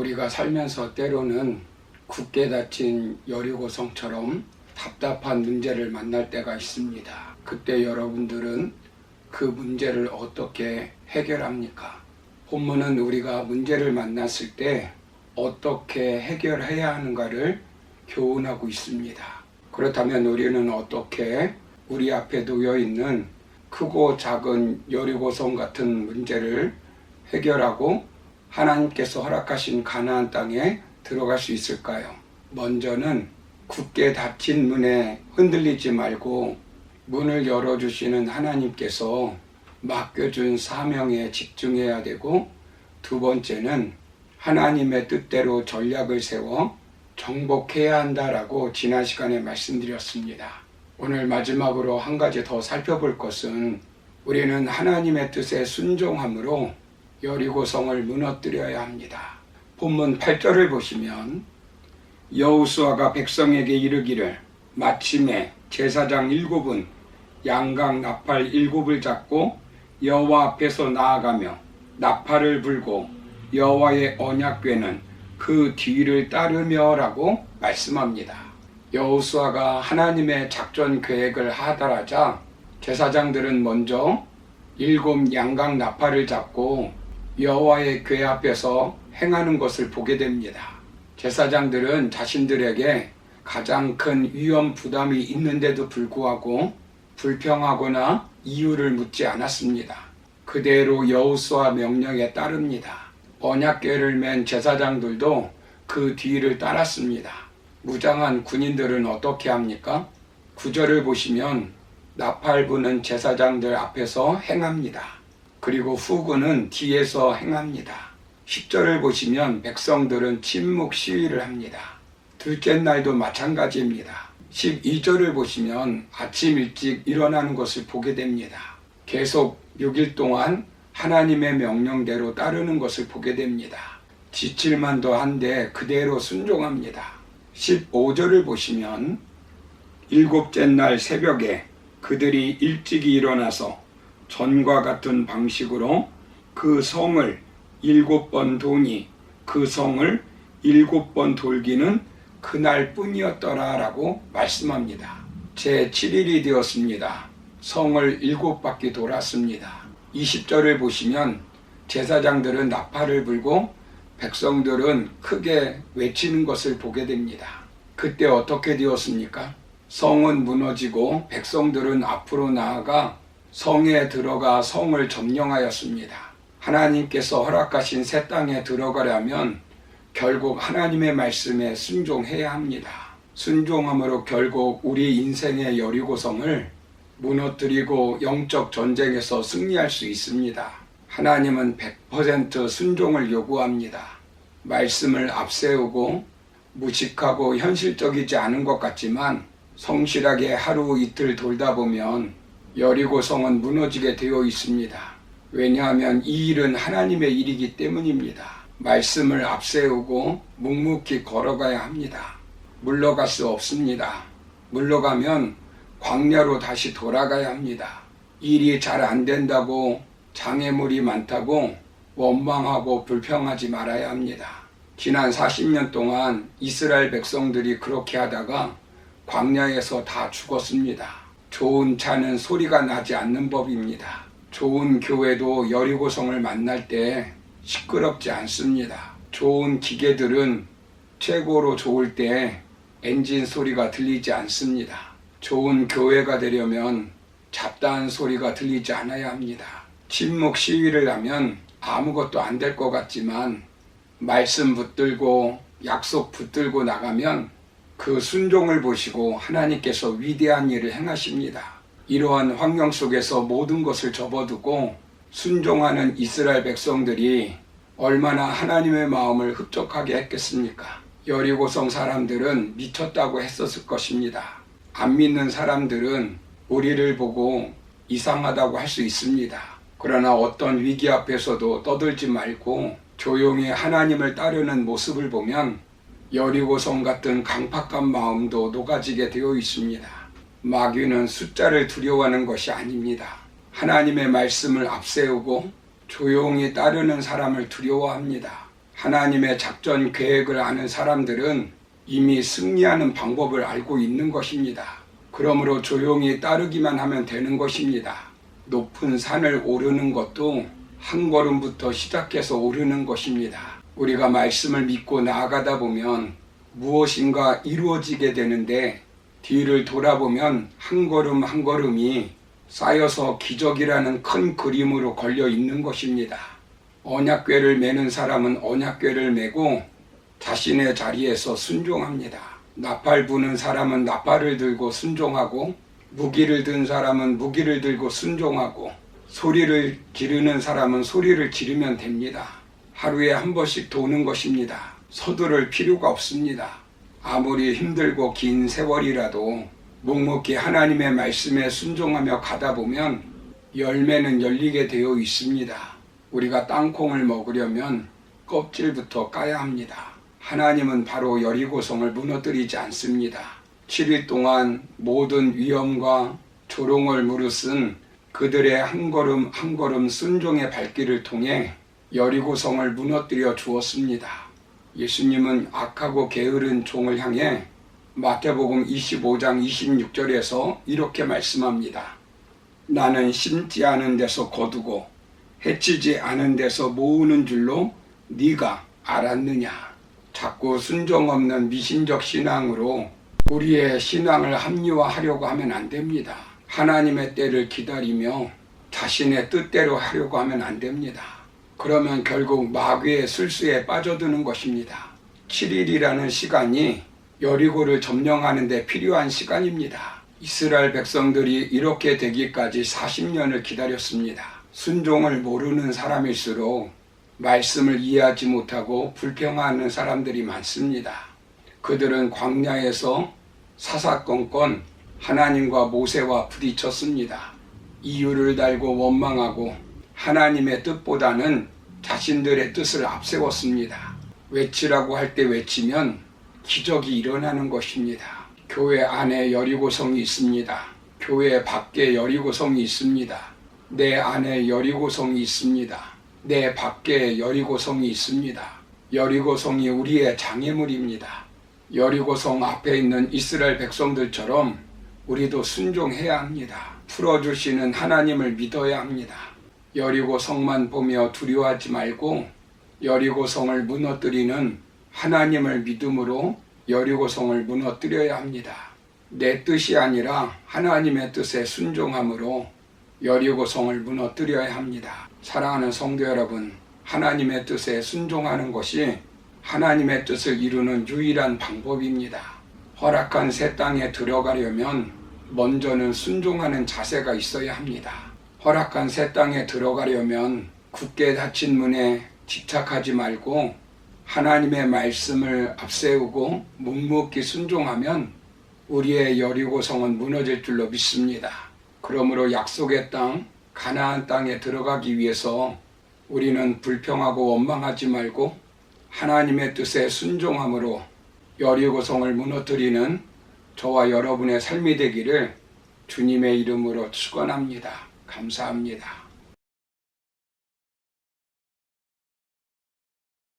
우리가 살면서 때로는 굳게 닫힌 여리고성처럼 답답한 문제를 만날 때가 있습니다. 그때 여러분들은 그 문제를 어떻게 해결합니까? 본문은 우리가 문제를 만났을 때 어떻게 해결해야 하는가를 교훈하고 있습니다. 그렇다면 우리는 어떻게 우리 앞에 놓여 있는 크고 작은 여리고성 같은 문제를 해결하고 하나님께서 허락하신 가나안 땅에 들어갈 수 있을까요? 먼저는 굳게 닫힌 문에 흔들리지 말고 문을 열어주시는 하나님께서 맡겨준 사명에 집중해야 되고, 두 번째는 하나님의 뜻대로 전략을 세워 정복해야 한다라고 지난 시간에 말씀드렸습니다. 오늘 마지막으로 한 가지 더 살펴볼 것은 우리는 하나님의 뜻에 순종함으로 여리고성을 무너뜨려야 합니다. 본문 8절을 보시면 여호수아가 백성에게 이르기를 마침에 제사장 7은 양각 나팔 7을 잡고 여호와 앞에서 나아가며 나팔을 불고 여호와의 언약궤는 그 뒤를 따르며 라고 말씀합니다. 여호수아가 하나님의 작전 계획을 하달하자 제사장들은 먼저 7 양각 나팔을 잡고 여호와의 궤 앞에서 행하는 것을 보게 됩니다. 제사장들은 자신들에게 가장 큰 위험 부담이 있는데도 불구하고 불평하거나 이유를 묻지 않았습니다. 그대로 여호수아 명령에 따릅니다. 언약궤를 맨 제사장들도 그 뒤를 따랐습니다. 무장한 군인들은 어떻게 합니까? 9절을 보시면 나팔 부는 제사장들 앞에서 행합니다. 그리고 후군은 뒤에서 행합니다. 10절을 보시면 백성들은 침묵 시위를 합니다. 둘째 날도 마찬가지입니다. 12절을 보시면 아침 일찍 일어나는 것을 보게 됩니다. 계속 6일 동안 하나님의 명령대로 따르는 것을 보게 됩니다. 지칠만도 한데 그대로 순종합니다. 15절을 보시면 7째 날 새벽에 그들이 일찍이 일어나서 전과 같은 방식으로 그 성을 7번 도니 그 성을 7번 돌기는 그날 뿐이었더라 라고 말씀합니다. 제 7일이 되었습니다. 성을 7바퀴 돌았습니다. 20절을 보시면 제사장들은 나팔을 불고 백성들은 크게 외치는 것을 보게 됩니다. 그때 어떻게 되었습니까? 성은 무너지고 백성들은 앞으로 나아가 성에 들어가 성을 점령하였습니다. 하나님께서 허락하신 새 땅에 들어가려면 결국 하나님의 말씀에 순종해야 합니다. 순종함으로 결국 우리 인생의 여리고성을 무너뜨리고 영적 전쟁에서 승리할 수 있습니다. 하나님은 100% 순종을 요구합니다. 말씀을 앞세우고 무식하고 현실적이지 않은 것 같지만 성실하게 하루 이틀 돌다 보면 여리고성은 무너지게 되어 있습니다. 왜냐하면 이 일은 하나님의 일이기 때문입니다. 말씀을 앞세우고 묵묵히 걸어가야 합니다. 물러갈 수 없습니다. 물러가면 광야로 다시 돌아가야 합니다. 일이 잘 안 된다고 장애물이 많다고 원망하고 불평하지 말아야 합니다. 지난 40년 동안 이스라엘 백성들이 그렇게 하다가 광야에서 다 죽었습니다. 좋은 차는 소리가 나지 않는 법입니다. 좋은 교회도 여리고성을 만날 때 시끄럽지 않습니다. 좋은 기계들은 최고로 좋을 때 엔진 소리가 들리지 않습니다. 좋은 교회가 되려면 잡다한 소리가 들리지 않아야 합니다. 침묵 시위를 하면 아무것도 안 될 것 같지만 말씀 붙들고 약속 붙들고 나가면 그 순종을 보시고 하나님께서 위대한 일을 행하십니다. 이러한 환경 속에서 모든 것을 접어두고 순종하는 이스라엘 백성들이 얼마나 하나님의 마음을 흡족하게 했겠습니까? 여리고성 사람들은 미쳤다고 했었을 것입니다. 안 믿는 사람들은 우리를 보고 이상하다고 할 수 있습니다. 그러나 어떤 위기 앞에서도 떠들지 말고 조용히 하나님을 따르는 모습을 보면 여리고성 같은 강팍한 마음도 녹아지게 되어 있습니다. 마귀는 숫자를 두려워하는 것이 아닙니다. 하나님의 말씀을 앞세우고 조용히 따르는 사람을 두려워합니다. 하나님의 작전 계획을 아는 사람들은 이미 승리하는 방법을 알고 있는 것입니다. 그러므로 조용히 따르기만 하면 되는 것입니다. 높은 산을 오르는 것도 한 걸음부터 시작해서 오르는 것입니다. 우리가 말씀을 믿고 나아가다 보면 무엇인가 이루어지게 되는데 뒤를 돌아보면 한 걸음 한 걸음이 쌓여서 기적이라는 큰 그림으로 걸려 있는 것입니다. 언약궤를 메는 사람은 언약궤를 메고 자신의 자리에서 순종합니다. 나팔 부는 사람은 나팔을 들고 순종하고, 무기를 든 사람은 무기를 들고 순종하고, 소리를 지르는 사람은 소리를 지르면 됩니다. 하루에 한 번씩 도는 것입니다. 서두를 필요가 없습니다. 아무리 힘들고 긴 세월이라도 묵묵히 하나님의 말씀에 순종하며 가다 보면 열매는 열리게 되어 있습니다. 우리가 땅콩을 먹으려면 껍질부터 까야 합니다. 하나님은 바로 여리고성을 무너뜨리지 않습니다. 7일 동안 모든 위험과 조롱을 무릅쓴 그들의 한 걸음 한 걸음 순종의 발길을 통해 여리고성을 무너뜨려 주었습니다. 예수님은 악하고 게으른 종을 향해 마태복음 25장 26절에서 이렇게 말씀합니다. 나는 심지 않은 데서 거두고 해치지 않은 데서 모으는 줄로 네가 알았느냐. 자꾸 순종 없는 미신적 신앙으로 우리의 신앙을 합리화하려고 하면 안 됩니다. 하나님의 때를 기다리며 자신의 뜻대로 하려고 하면 안 됩니다. 그러면 결국 마귀의 술수에 빠져드는 것입니다. 7일이라는 시간이 여리고를 점령하는 데 필요한 시간입니다. 이스라엘 백성들이 이렇게 되기까지 40년을 기다렸습니다. 순종을 모르는 사람일수록 말씀을 이해하지 못하고 불평하는 사람들이 많습니다. 그들은 광야에서 사사건건 하나님과 모세와 부딪혔습니다. 이유를 달고 원망하고 하나님의 뜻보다는 자신들의 뜻을 앞세웠습니다. 외치라고 할 때 외치면 기적이 일어나는 것입니다. 교회 안에 여리고성이 있습니다. 교회 밖에 여리고성이 있습니다. 내 안에 여리고성이 있습니다. 내 밖에 여리고성이 있습니다. 여리고성이 우리의 장애물입니다. 여리고성 앞에 있는 이스라엘 백성들처럼 우리도 순종해야 합니다. 풀어주시는 하나님을 믿어야 합니다. 여리고성만 보며 두려워하지 말고 여리고성을 무너뜨리는 하나님을 믿음으로 여리고성을 무너뜨려야 합니다. 내 뜻이 아니라 하나님의 뜻에 순종함으로 여리고성을 무너뜨려야 합니다. 사랑하는 성도 여러분, 하나님의 뜻에 순종하는 것이 하나님의 뜻을 이루는 유일한 방법입니다. 허락한 새 땅에 들어가려면 먼저는 순종하는 자세가 있어야 합니다. 허락한 새 땅에 들어가려면 굳게 닫힌 문에 집착하지 말고 하나님의 말씀을 앞세우고 묵묵히 순종하면 우리의 여리고성은 무너질 줄로 믿습니다. 그러므로 약속의 땅, 가나안 땅에 들어가기 위해서 우리는 불평하고 원망하지 말고 하나님의 뜻에 순종함으로 여리고성을 무너뜨리는 저와 여러분의 삶이 되기를 주님의 이름으로 축원합니다. 감사합니다.